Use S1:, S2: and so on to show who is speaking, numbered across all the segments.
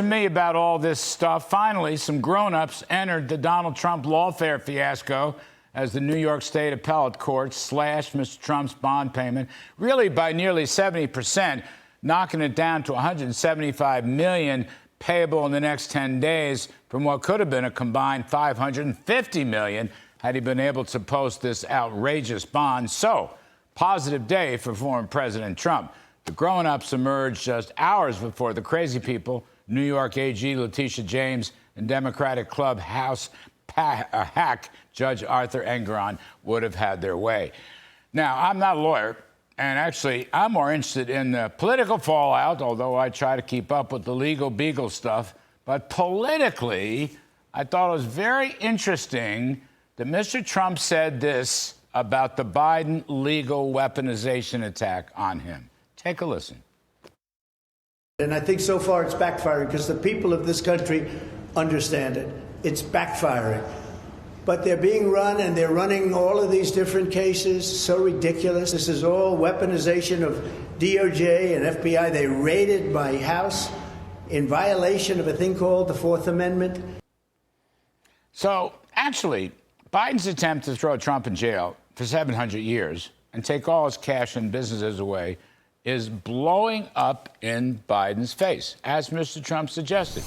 S1: to me about all this stuff. Finally, some grown-ups entered the Donald Trump lawfare fiasco as the New York State Appellate Court slashed Mr. Trump's bond payment, really by nearly 70%, knocking it down to $175 million payable in the next 10 days from what could have been a combined $550 million had he been able to post this outrageous bond. So, positive day for former President Trump. The grown-ups emerged just hours before the crazy people, New York AG Letitia James and Democratic Club House hack Judge Arthur Engoron would have had their way. Now, I'm not a lawyer, and actually, I'm more interested in the political fallout, although I try to keep up with the legal beagle stuff. But politically, I thought it was very interesting that Mr. Trump said this about the Biden legal weaponization attack on him. Take a listen.
S2: And I think so far it's backfiring because the people of this country understand it. It's backfiring. But they're being run, and they're running all of these different cases. So ridiculous. This is all weaponization of DOJ and FBI. They raided my house in violation of a thing called the Fourth Amendment.
S1: So, actually, Biden's attempt to throw Trump in jail for 700 years and take all his cash and businesses away is blowing up in Biden's face, as Mr. Trump suggested.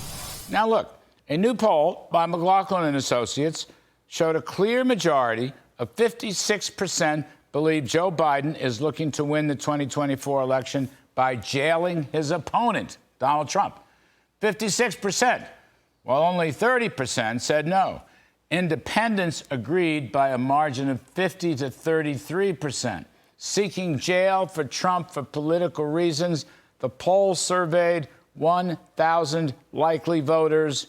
S1: Now, look, a new poll by McLaughlin and Associates showed a clear majority of 56% believe Joe Biden is looking to win the 2024 election by jailing his opponent, Donald Trump. 56%, while only 30% said no. Independents agreed by a margin of 50 to 33%. Seeking jail for Trump for political reasons, the poll surveyed 1,000 likely voters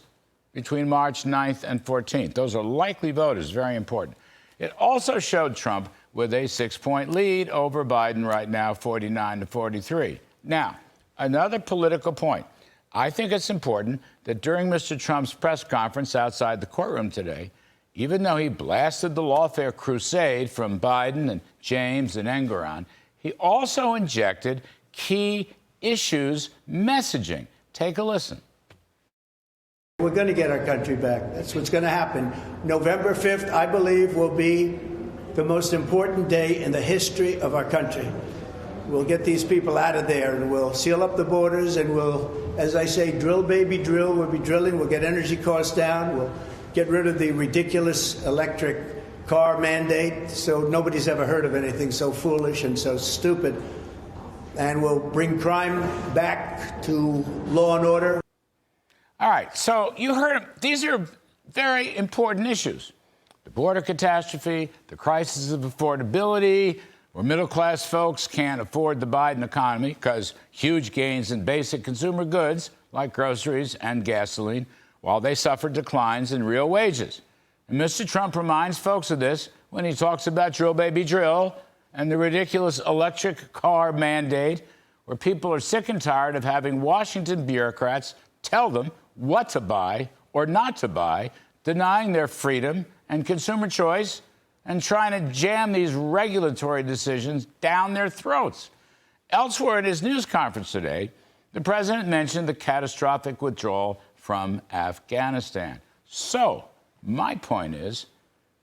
S1: between March 9th and 14th. Those are likely voters, very important. It also showed Trump with a 6-point lead over Biden right now, 49 to 43. Now, another political point. I think it's important that during Mr. Trump's press conference outside the courtroom today, even though he blasted the lawfare crusade from Biden and James and Engoron, he also injected key issues messaging. Take a listen.
S2: We're going to get our country back. That's what's going to happen. November 5th, I believe, will be the most important day in the history of our country. We'll get these people out of there, and we'll seal up the borders, and we'll, as I say, drill, baby, drill. We'll be drilling. We'll get energy costs down. We'll get rid of the ridiculous electric car mandate, so nobody's ever heard of anything so foolish and so stupid. And we'll bring crime back to law and order.
S1: All right, so you heard these are very important issues. The border catastrophe, the crisis of affordability, where middle-class folks can't afford the Biden economy because huge gains in basic consumer goods like groceries and gasoline, while they suffer declines in real wages. And Mr. Trump reminds folks of this when he talks about drill, baby, drill, and the ridiculous electric car mandate, where people are sick and tired of having Washington bureaucrats tell them what to buy or not to buy, denying their freedom and consumer choice, and trying to jam these regulatory decisions down their throats. Elsewhere in his news conference today, the president mentioned the catastrophic withdrawal from Afghanistan. So, my point is,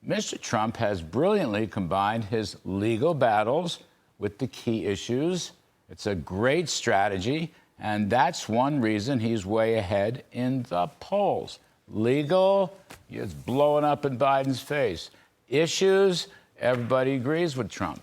S1: Mr. Trump has brilliantly combined his legal battles with the key issues. It's a great strategy, and that's one reason he's way ahead in the polls. Legal, it's blowing up in Biden's face. Issues, everybody agrees with Trump.